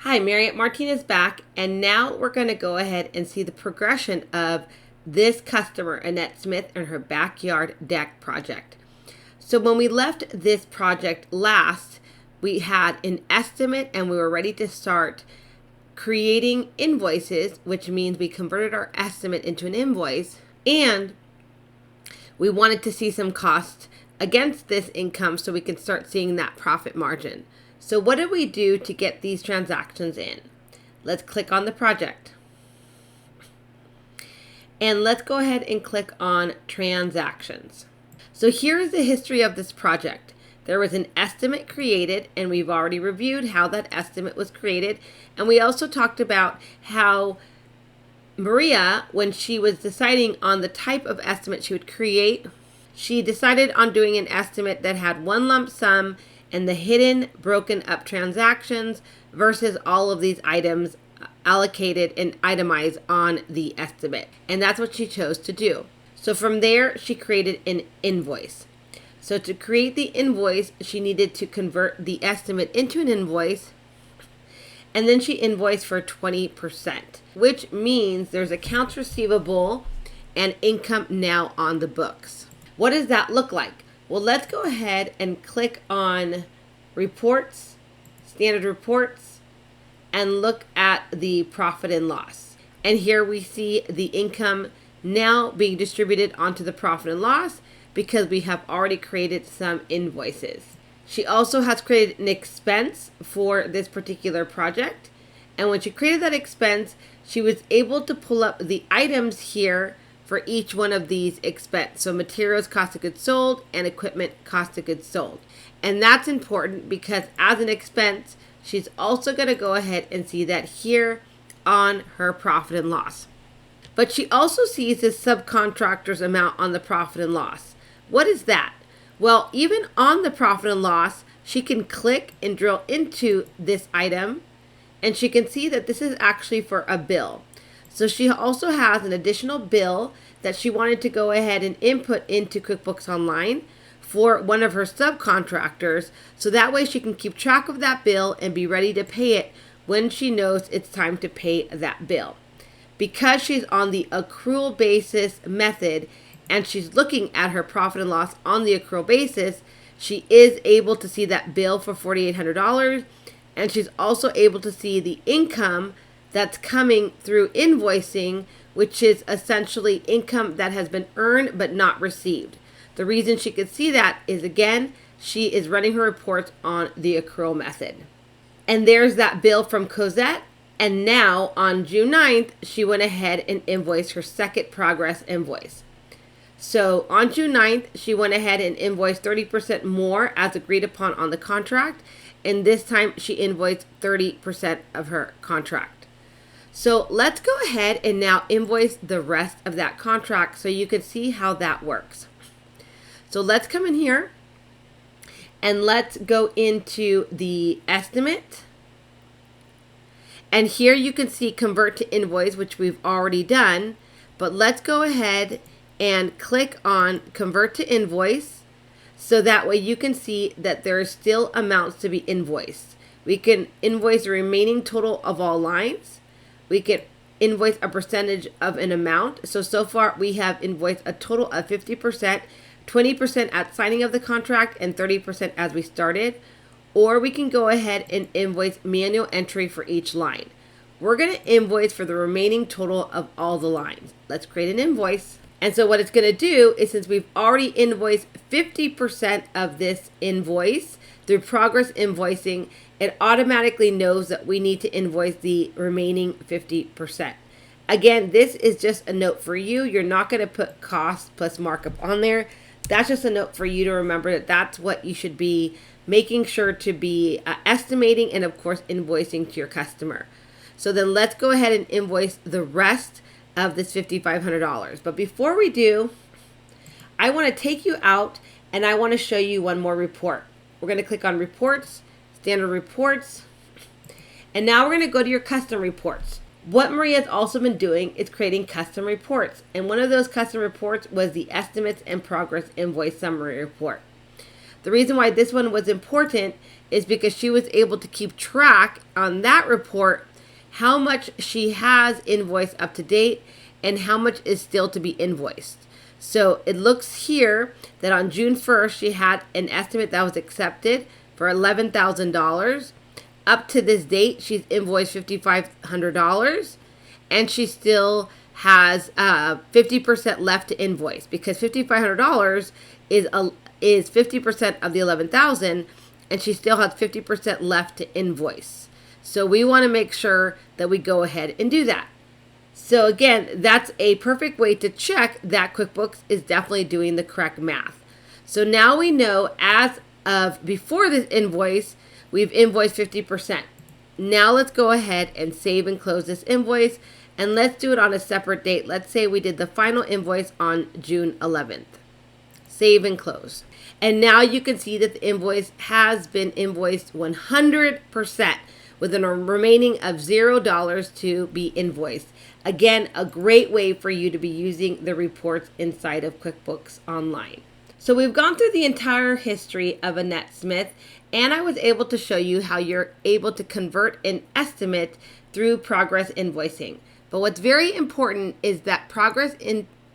Hi, Marriott Martinez back, and now we're going to go ahead and see the progression of this customer, Annette Smith, and her backyard deck project. So when we left this project last, we had an estimate and we were ready to start creating invoices, which means we converted our estimate into an invoice, and we wanted to see some cost against this income so we can start seeing that profit margin. So what did we do to get these transactions in? Let's click on the project. And let's go ahead and click on transactions. So here is the history of this project. There was an estimate created, and we've already reviewed how that estimate was created. And we also talked about how Maria, when she was deciding on the type of estimate she would create, she decided on doing an estimate that had one lump sum and the hidden broken up transactions versus all of these items allocated and itemized on the estimate. And that's what she chose to do. So from there, she created an invoice. So to create the invoice, she needed to convert the estimate into an invoice. And then she invoiced for 20%, which means there's accounts receivable and income now on the books. What does that look like? Well, let's go ahead and click on reports, standard reports, and look at the profit and loss. And here we see the income now being distributed onto the profit and loss because we have already created some invoices. She also has created an expense for this particular project. And when she created that expense, she was able to pull up the items here for each one of these expense. So materials, cost of goods sold, and equipment, cost of goods sold. And that's important because as an expense, she's also going to go ahead and see that here on her profit and loss. But she also sees this subcontractors amount on the profit and loss. What is that? Well, even on the profit and loss, she can click and drill into this item, and she can see that this is actually for a bill. So she also has an additional bill that she wanted to go ahead and input into QuickBooks Online for one of her subcontractors. So that way she can keep track of that bill and be ready to pay it when she knows it's time to pay that bill. Because she's on the accrual basis method and she's looking at her profit and loss on the accrual basis, she is able to see that bill for $4,800. And she's also able to see the income that's coming through invoicing, which is essentially income that has been earned but not received. The reason she could see that is, again, she is running her reports on the accrual method. And there's that bill from Cosette. And now on June 9th, she went ahead and invoiced her second progress invoice. So on June 9th, she went ahead and invoiced 30% more as agreed upon on the contract. And this time she invoiced 30% of her contract. So let's go ahead and now invoice the rest of that contract so you can see how that works. So let's come in here and let's go into the estimate. And here you can see convert to invoice, which we've already done. But let's go ahead and click on convert to invoice. So that way you can see that there are still amounts to be invoiced. We can invoice the remaining total of all lines. We can invoice a percentage of an amount. So far we have invoiced a total of 50%, 20% at signing of the contract, and 30% as we started. Or we can go ahead and invoice manual entry for each line. We're going to invoice for the remaining total of all the lines. Let's create an invoice. And so what it's going to do is, since we've already invoiced 50% of this invoice through progress invoicing, it automatically knows that we need to invoice the remaining 50%. Again, this is just a note for you. You're not going to put cost plus markup on there. That's just a note for you to remember that that's what you should be making sure to be estimating and, of course, invoicing to your customer. So then let's go ahead and invoice the rest of this $5,500. But before we do, I want to take you out and I want to show you one more report. We're going to click on reports, standard reports, and now we're going to go to your custom reports. What Maria's also been doing is creating custom reports, and one of those custom reports was the estimates and progress invoice summary report. The reason why this one was important is because she was able to keep track on that report how much she has invoiced up to date and how much is still to be invoiced. So it looks here that on June 1st, she had an estimate that was accepted for $11,000. Up to this date, she's invoiced $5,500, and she still has 50% left to invoice, because $5,500 is 50% of the $11,000, and she still has 50% left to invoice. So we want to make sure that we go ahead and do that. So again, that's a perfect way to check that QuickBooks is definitely doing the correct math. So now we know as of before this invoice, we've invoiced 50%. Now let's go ahead and save and close this invoice, and let's do it on a separate date. Let's say we did the final invoice on June 11th. Save and close. And now you can see that the invoice has been invoiced 100% with a remaining of $0 to be invoiced. Again, a great way for you to be using the reports inside of QuickBooks Online. So we've gone through the entire history of Annette Smith, and I was able to show you how you're able to convert an estimate through progress invoicing. But what's very important is that progress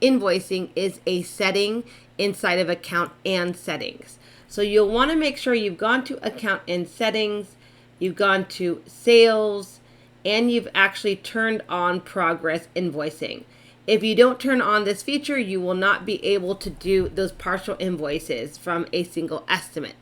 invoicing is a setting inside of account and settings. So you'll want to make sure you've gone to account and settings, you've gone to sales, and you've actually turned on progress invoicing. If you don't turn on this feature, you will not be able to do those partial invoices from a single estimate.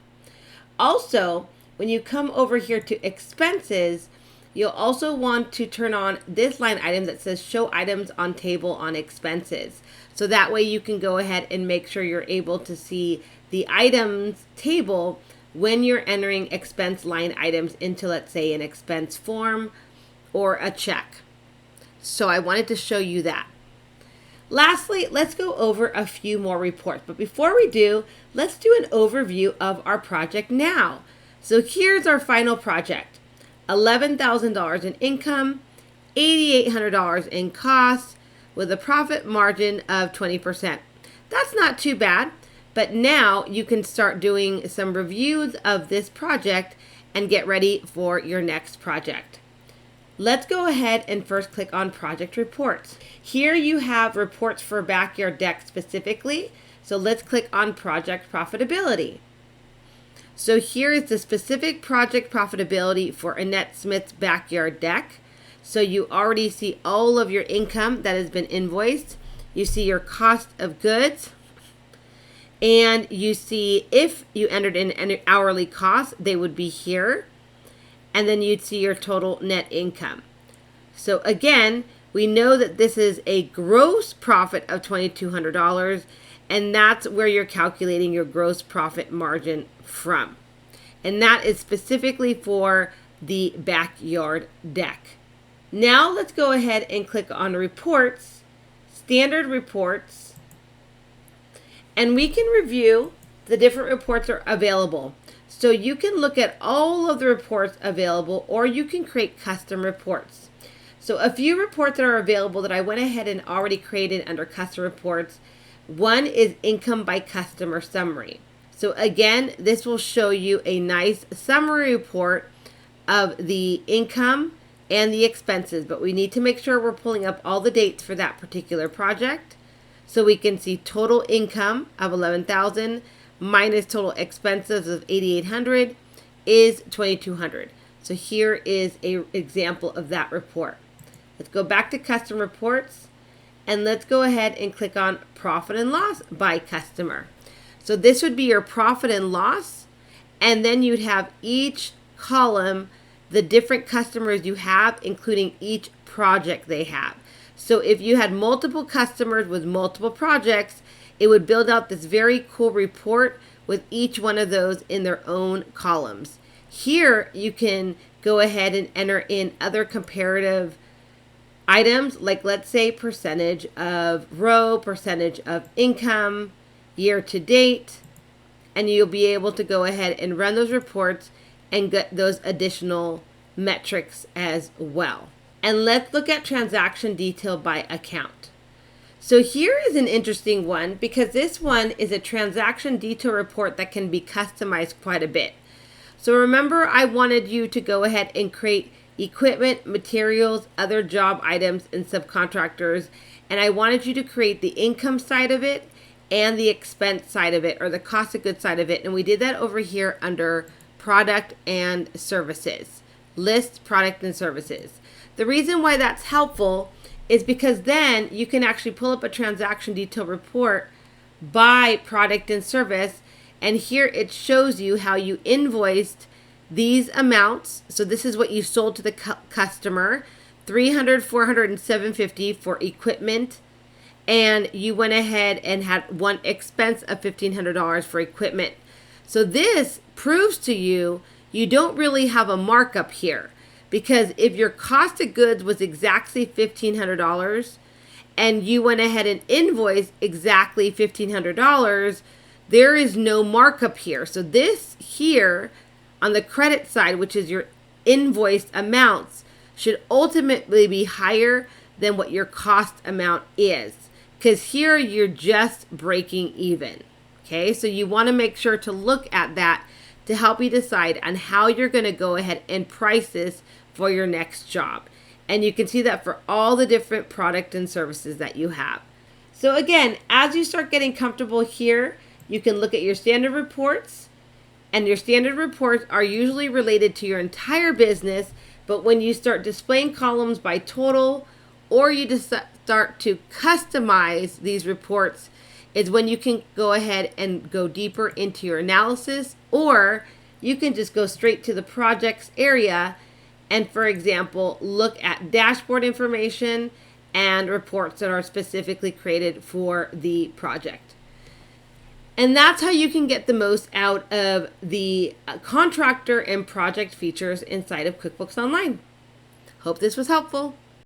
Also, when you come over here to expenses, you'll also want to turn on this line item that says show items on table on expenses. So that way you can go ahead and make sure you're able to see the items table when you're entering expense line items into, let's say, an expense form or a check. So I wanted to show you that. Lastly, let's go over a few more reports. But before we do, let's do an overview of our project now. So here's our final project. $11,000 in income, $8,800 in costs, with a profit margin of 20%. That's not too bad, but now you can start doing some reviews of this project and get ready for your next project. Let's go ahead and first click on project reports. Here you have reports for backyard deck specifically. So let's click on project profitability. So here is the specific project profitability for Annette Smith's backyard deck. So you already see all of your income that has been invoiced. You see your cost of goods. And you see if you entered in an hourly cost, they would be here. And then you'd see your total net income. So again, we know that this is a gross profit of $2,200, and that's where you're calculating your gross profit margin from. And that is specifically for the backyard deck. Now let's go ahead and click on reports, standard reports, and we can review the different reports that are available. So you can look at all of the reports available, or you can create custom reports. So a few reports that are available that I went ahead and already created under custom reports. One is income by customer summary. So again, this will show you a nice summary report of the income and the expenses, but we need to make sure we're pulling up all the dates for that particular project. So we can see total income of $11,000 minus total expenses of $8,800 is $2,200. So here is an example of that report. Let's go back to custom reports, and let's go ahead and click on profit and loss by customer. So this would be your profit and loss, and then you'd have each column, the different customers you have, including each project they have. So if you had multiple customers with multiple projects, it would build out this very cool report with each one of those in their own columns. Here you can go ahead and enter in other comparative items, like let's say percentage of row, percentage of income, year to date, and you'll be able to go ahead and run those reports and get those additional metrics as well. And let's look at transaction detail by account. So here is an interesting one because this one is a transaction detail report that can be customized quite a bit. So remember, I wanted you to go ahead and create equipment, materials, other job items, and subcontractors. And I wanted you to create the income side of it and the expense side of it, or the cost of goods side of it. And we did that over here under product and services. List, product, and services. The reason why that's helpful is because then you can actually pull up a transaction detail report by product and service. And here it shows you how you invoiced these amounts. So this is what you sold to the customer, $300, $400, and $750 for equipment. And you went ahead and had one expense of $1,500 for equipment. So this proves to you you don't really have a markup here. Because if your cost of goods was exactly $1,500 and you went ahead and invoiced exactly $1,500, there is no markup here. So this here on the credit side, which is your invoiced amounts, should ultimately be higher than what your cost amount is. Because here you're just breaking even. Okay, so you want to make sure to look at that to help you decide on how you're going to go ahead and price this for your next job. And you can see that for all the different product and services that you have. So again, as you start getting comfortable here, you can look at your standard reports, and your standard reports are usually related to your entire business. But when you start displaying columns by total, or you just start to customize these reports, is when you can go ahead and go deeper into your analysis, or you can just go straight to the projects area and, for example, look at dashboard information and reports that are specifically created for the project. And that's how you can get the most out of the contractor and project features inside of QuickBooks Online. Hope this was helpful.